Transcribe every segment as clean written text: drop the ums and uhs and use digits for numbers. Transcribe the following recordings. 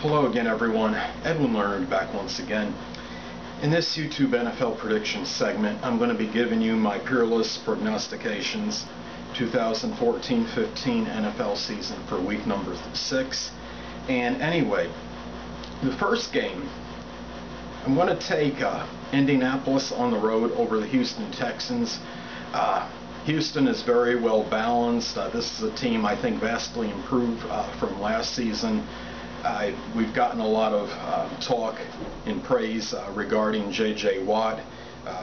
Hello again, everyone. Edwin Learnard back once again. In this YouTube NFL prediction segment, I'm going to be giving you my peerless prognostications 2014-15 NFL season for week number 6. And anyway, the first game, I'm going to take Indianapolis on the road over the Houston Texans. Houston is very well balanced. This is a team I think vastly improved from last season. We've gotten a lot of talk and praise regarding J.J. Watt,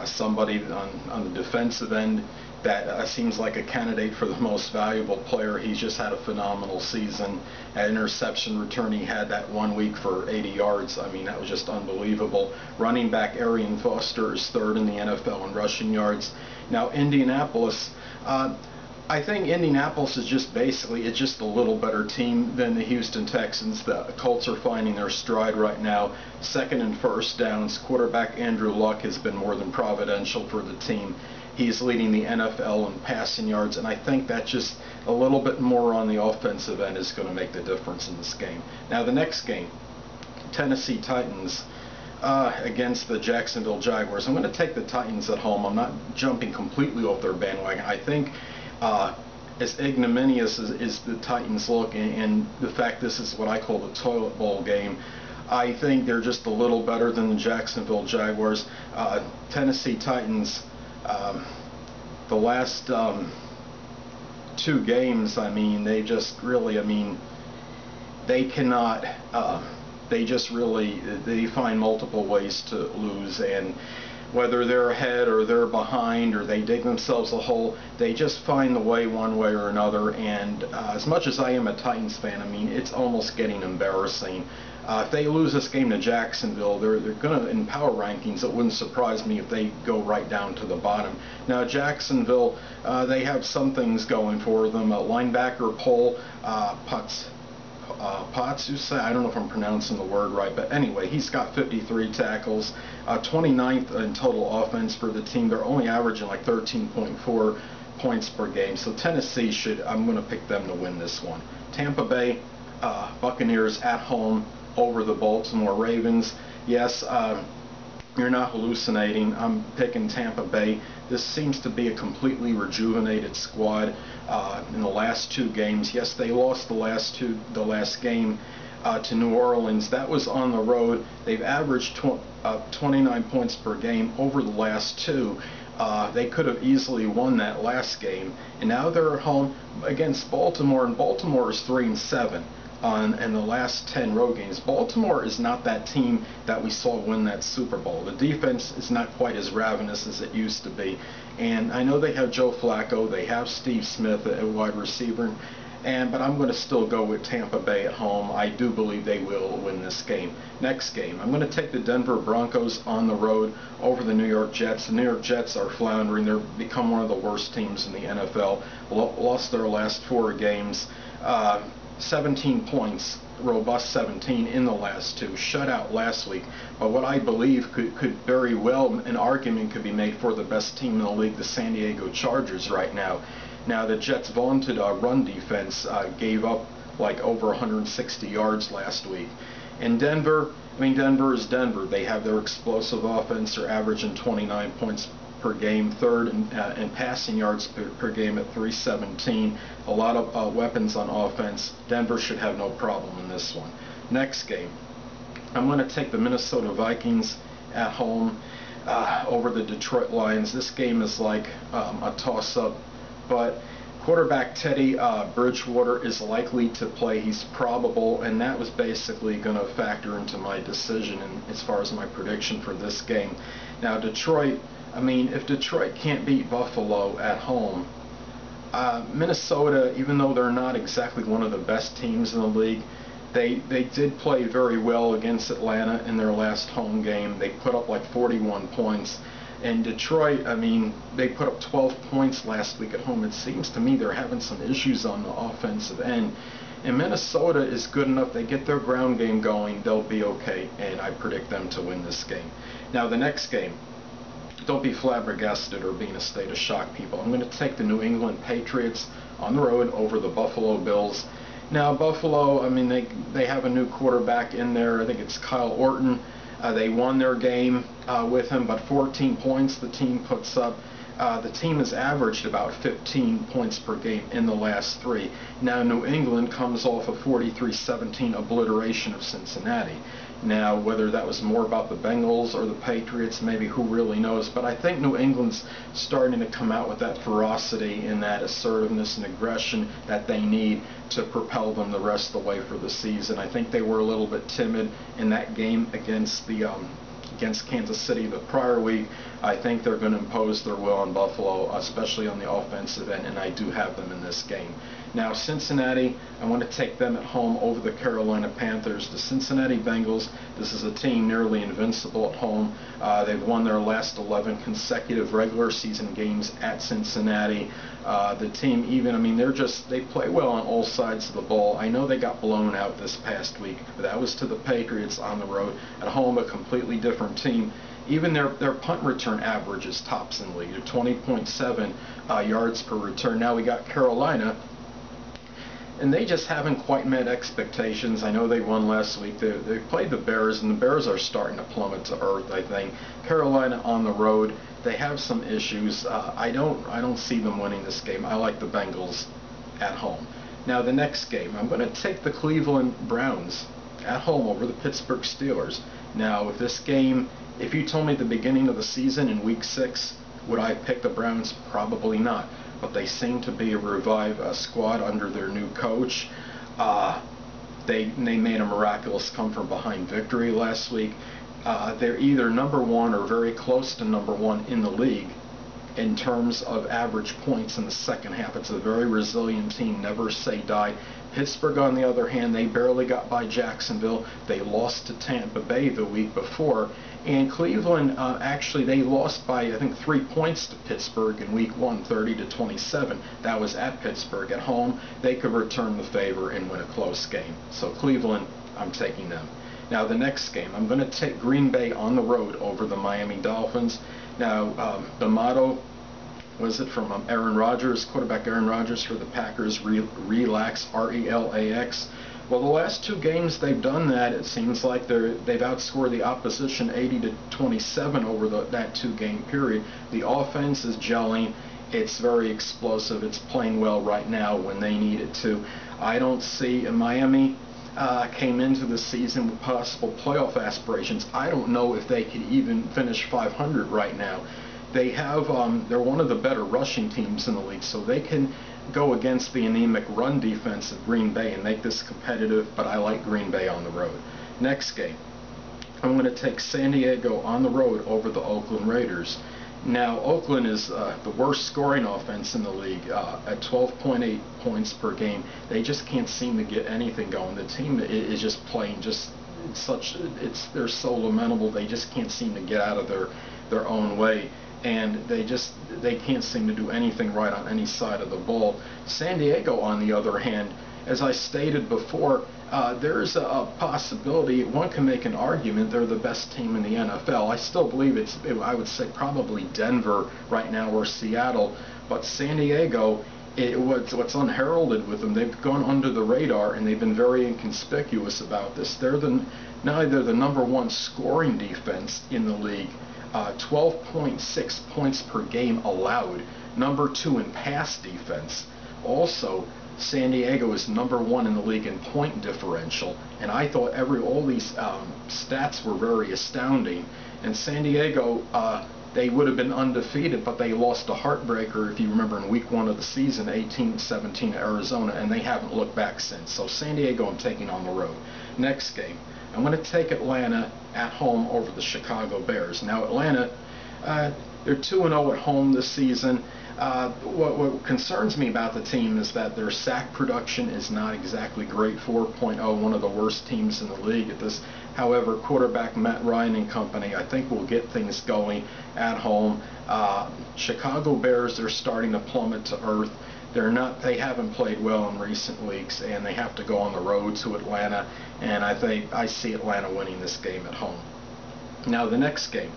somebody on the defensive end that seems like a candidate for the most valuable player. He's just had a phenomenal season. At interception return, he had that 1 week for 80 yards. I mean, that was just unbelievable. Running back Arian Foster is third in the NFL in rushing yards. Now, Indianapolis, I think Indianapolis is just basically, it's just a little better team than the Houston Texans. The Colts are finding their stride right now. Second and first downs. Quarterback Andrew Luck has been more than providential for the team. He's leading the NFL in passing yards, and I think that just a little bit more on the offensive end is going to make the difference in this game. Now the next game, Tennessee Titans against the Jacksonville Jaguars. I'm going to take the Titans at home. I'm not jumping completely off their bandwagon. I think as ignominious as the Titans look, and the fact this is what I call the toilet bowl game, I think they're just a little better than the Jacksonville Jaguars. Tennessee Titans, the last 2 games, I mean, they just really, I mean, they cannot, they find multiple ways to lose, and whether they're ahead or they're behind or they dig themselves a hole, they just find the way one way or another. And as much as I am a Titans fan, I mean, it's almost getting embarrassing. If they lose this game to Jacksonville, they're going to, in power rankings, it wouldn't surprise me if they go right down to the bottom. Now, Jacksonville, they have some things going for them. Linebacker Paul Potts, I don't know if I'm pronouncing the word right, but anyway, he's got 53 tackles, 29th in total offense for the team. They're only averaging like 13.4 points per game, so Tennessee I'm going to pick them to win this one. Tampa Bay Buccaneers at home over the Baltimore Ravens. Yes, you're not hallucinating. I'm picking Tampa Bay. This seems to be a completely rejuvenated squad in the last 2 games. Yes, they lost the last game to New Orleans. That was on the road. They've averaged 29 points per game over the last 2. They could have easily won that last game, and now they're at home against Baltimore, and Baltimore is 3-7 in the last 10 road games. Baltimore is not that team that we saw win that Super Bowl. The defense is not quite as ravenous as it used to be, and I know they have Joe Flacco, they have Steve Smith at wide receiver, but I'm going to still go with Tampa Bay at home. I do believe they will win this game. Next game, I'm going to take the Denver Broncos on the road over the New York Jets. The New York Jets are floundering. They've become one of the worst teams in the NFL. Lost their last 4 games. 17 points, robust 17 in the last 2, shutout last week. But what I believe could very well, an argument could be made for the best team in the league, the San Diego Chargers right now. Now the Jets' vaunted run defense gave up like over 160 yards last week. And Denver, I mean, Denver is Denver. They have their explosive offense. They're averaging 29 points per game, third in passing yards per game at 317. A lot of weapons on offense. Denver should have no problem in this one. Next game, I'm going to take the Minnesota Vikings at home over the Detroit Lions. This game is like a toss-up, but quarterback Teddy Bridgewater is likely to play. He's probable, and that was basically going to factor into my decision as far as my prediction for this game. Now Detroit, I mean, if Detroit can't beat Buffalo at home, Minnesota, even though they're not exactly one of the best teams in the league, they did play very well against Atlanta in their last home game. They put up like 41 points. And Detroit, I mean, they put up 12 points last week at home. It seems to me they're having some issues on the offensive end. And Minnesota is good enough. They get their ground game going, they'll be okay, and I predict them to win this game. Now the next game, don't be flabbergasted or be in a state of shock, people. I'm going to take the New England Patriots on the road over the Buffalo Bills. Now Buffalo, I mean, they have a new quarterback in there. I think it's Kyle Orton. They won their game with him, but 14 points the team puts up. The team has averaged about 15 points per game in the last three. Now New England comes off a 43-17 obliteration of Cincinnati. Now, whether that was more about the Bengals or the Patriots, maybe who really knows, but I think New England's starting to come out with that ferocity and that assertiveness and aggression that they need to propel them the rest of the way for the season. I think they were a little bit timid in that game against Kansas City the prior week. I think they're going to impose their will on Buffalo, especially on the offensive end, and I do have them in this game. Now, Cincinnati, I want to take them at home over the Carolina Panthers. The Cincinnati Bengals, this is a team nearly invincible at home. They've won their last 11 consecutive regular season games at Cincinnati. The team even, I mean, they play well on all sides of the ball. I know they got blown out this past week, but that was to the Patriots on the road. At home, a completely different team. Even their punt return average is tops in the league. They're 20.7 yards per return. Now we got Carolina, and they just haven't quite met expectations. I know they won last week. They played the Bears, and the Bears are starting to plummet to earth, I think. Carolina on the road, they have some issues. I don't see them winning this game. I like the Bengals at home. Now the next game, I'm going to take the Cleveland Browns at home over the Pittsburgh Steelers. Now with this game, if you told me at the beginning of the season in Week 6, would I pick the Browns? Probably not. But they seem to be a revived squad under their new coach. They made a miraculous come-from-behind victory last week. They're either number one or very close to number one in the league in terms of average points in the second half. It's a very resilient team, never say die. Pittsburgh, on the other hand, they barely got by Jacksonville. They lost to Tampa Bay the week before. And Cleveland, actually, they lost by, I think, 3 points to Pittsburgh in Week 1, 30-27. That was at Pittsburgh. At home, they could return the favor and win a close game. So Cleveland, I'm taking them. Now, the next game, I'm going to take Green Bay on the road over the Miami Dolphins. Now, the motto, was it from Aaron Rodgers, quarterback Aaron Rodgers for the Packers, relax, R-E-L-A-X. Well, the last two games they've done that. It seems like they've outscored the opposition 80-27 over that two-game period. The offense is gelling. It's very explosive. It's playing well right now when they need it to. I don't see Miami came into the season with possible playoff aspirations. I don't know if they could even finish 500 right now. They have they're one of the better rushing teams in the league, so they can go against the anemic run defense of Green Bay and make this competitive, but I like Green Bay on the road. Next game, I'm going to take San Diego on the road over the Oakland Raiders. Now, Oakland is the worst scoring offense in the league at 12.8 points per game. They just can't seem to get anything going. The team is just playing they're so lamentable. They just can't seem to get out of their own way. And they can't seem to do anything right on any side of the ball. San Diego, on the other hand, as I stated before, there's a possibility, one can make an argument, they're the best team in the NFL. I still believe I would say probably Denver right now or Seattle, but San Diego, what's unheralded with them, they've gone under the radar and they've been very inconspicuous about this. They're the number one scoring defense in the league. 12.6 points per game allowed, number 2 in pass defense. Also, San Diego is number 1 in the league in point differential, and I thought all these stats were very astounding. And San Diego, they would have been undefeated, but they lost a heartbreaker, if you remember, in Week 1 of the season, 18-17 to Arizona, and they haven't looked back since. So San Diego I'm taking on the road. Next game, I'm going to take Atlanta at home over the Chicago Bears. Now, Atlanta, they're 2-0 at home this season. What concerns me about the team is that their sack production is not exactly great, 4.0, one of the worst teams in the league at this. However, quarterback Matt Ryan and company, I think, will get things going at home. Chicago Bears, they're starting to plummet to earth. They haven't played well in recent weeks, and they have to go on the road to Atlanta, and I see Atlanta winning this game at home. Now, the next game,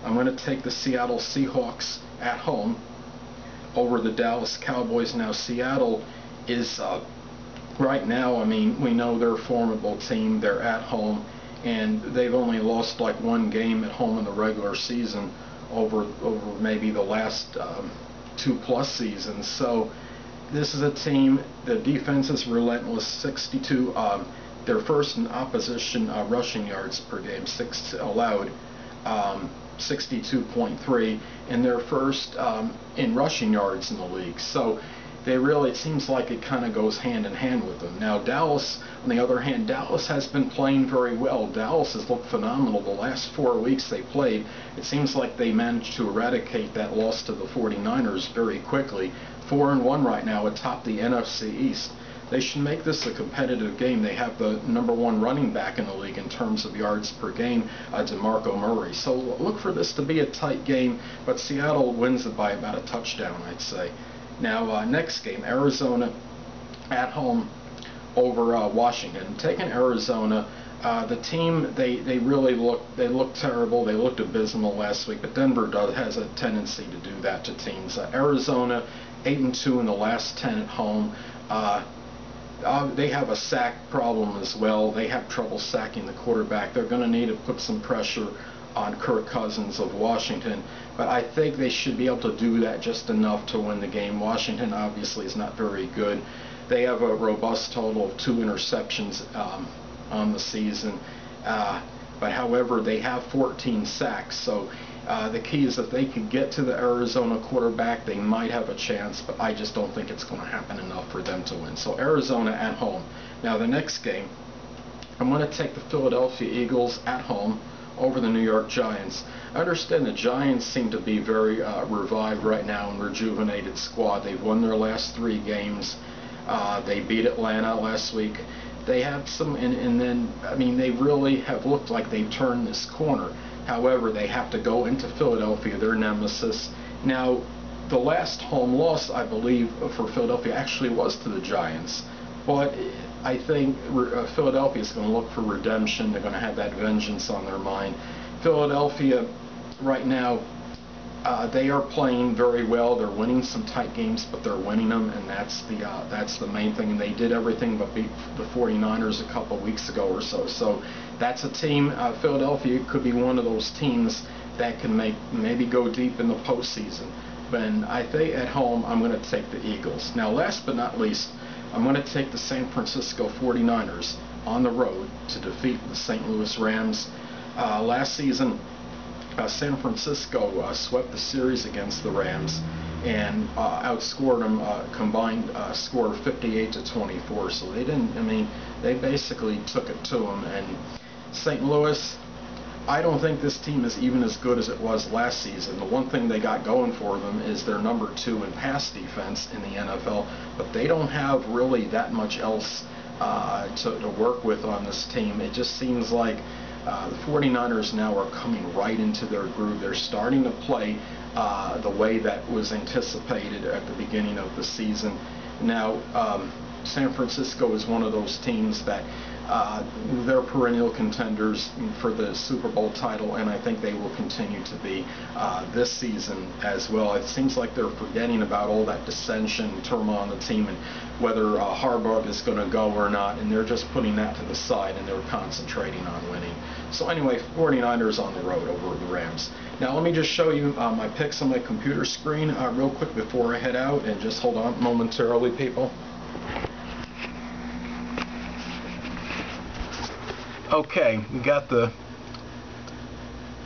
I'm going to take the Seattle Seahawks at home over the Dallas Cowboys. Now, Seattle is right now, I mean, we know they're a formidable team. They're at home, and they've only lost like one game at home in the regular season over maybe the last 2+ seasons. So this is a team, the defense is relentless. 62, they're first in opposition rushing yards per game, allowed 62.3, and they're first in rushing yards in the league. So they really, it seems like it kind of goes hand in hand with them. Now Dallas, on the other hand, Dallas has been playing very well. Dallas has looked phenomenal the last 4 weeks they played. It seems like they managed to eradicate that loss to the 49ers very quickly. 4-1 right now atop the NFC East. They should make this a competitive game. They have the #1 running back in the league in terms of yards per game, DeMarco Murray. So look for this to be a tight game, but Seattle wins it by about a touchdown, I'd say. Now, next game, Arizona at home over Washington. Taking Arizona, the team, they really looked terrible. They looked abysmal last week, but Denver has a tendency to do that to teams. Arizona, 8-2 in the last 10 at home. They have a sack problem as well. They have trouble sacking the quarterback. They're going to need to put some pressure on Kirk Cousins of Washington, but I think they should be able to do that just enough to win the game. Washington obviously is not very good. They have a robust total of 2 interceptions on the season, but however, they have 14 sacks, so the key is if they could get to the Arizona quarterback, they might have a chance, but I just don't think it's going to happen enough for them to win. So Arizona at home. Now the next game, I'm going to take the Philadelphia Eagles at home over the New York Giants. I understand the Giants seem to be very revived right now and rejuvenated squad. They've won their last 3 games. They beat Atlanta last week. They have some, and then, I mean, they really have looked like they've turned this corner. However, they have to go into Philadelphia, their nemesis. Now, the last home loss, I believe, for Philadelphia actually was to the Giants. But I think Philadelphia is going to look for redemption. They're going to have that vengeance on their mind. Philadelphia, right now, they are playing very well. They're winning some tight games, but they're winning them, and that's the main thing. And they did everything but beat the 49ers a couple weeks ago or so. So that's a team. Philadelphia could be one of those teams that can maybe go deep in the postseason. But I think at home, I'm going to take the Eagles. Now, last but not least, I'm going to take the San Francisco 49ers on the road to defeat the St. Louis Rams. Last season, San Francisco swept the series against the Rams and outscored them, combined score 58-24. So they didn't, I mean, they basically took it to them. And St. Louis, I don't think this team is even as good as it was last season. The one thing they got going for them is their #2 in pass defense in the NFL, but they don't have really that much else to work with on this team. It just seems like the 49ers now are coming right into their groove. They're starting to play the way that was anticipated at the beginning of the season. Now, San Francisco is one of those teams that they're perennial contenders for the Super Bowl title, and I think they will continue to be this season as well. It seems like they're forgetting about all that dissension and turmoil on the team and whether Harbaugh is going to go or not, and they're just putting that to the side and they're concentrating on winning. So anyway, 49ers on the road over the Rams. Now let me just show you my picks on my computer screen real quick before I head out, and just hold on momentarily, people. Okay, we got the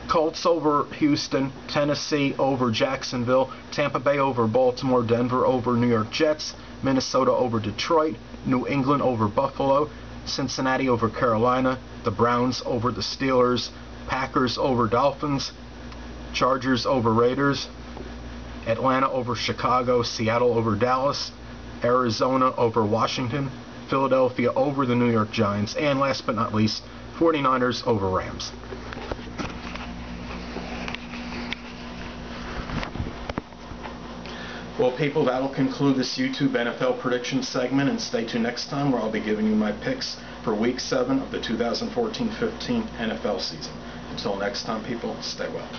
Colts over Houston, Tennessee over Jacksonville, Tampa Bay over Baltimore, Denver over New York Jets, Minnesota over Detroit, New England over Buffalo, Cincinnati over Carolina, the Browns over the Steelers, Packers over Dolphins, Chargers over Raiders, Atlanta over Chicago, Seattle over Dallas, Arizona over Washington, Philadelphia over the New York Giants, and last but not least, 49ers over Rams. Well, people, that'll conclude this YouTube NFL prediction segment, and stay tuned next time where I'll be giving you my picks for Week 7 of the 2014-15 NFL season. Until next time, people, stay well.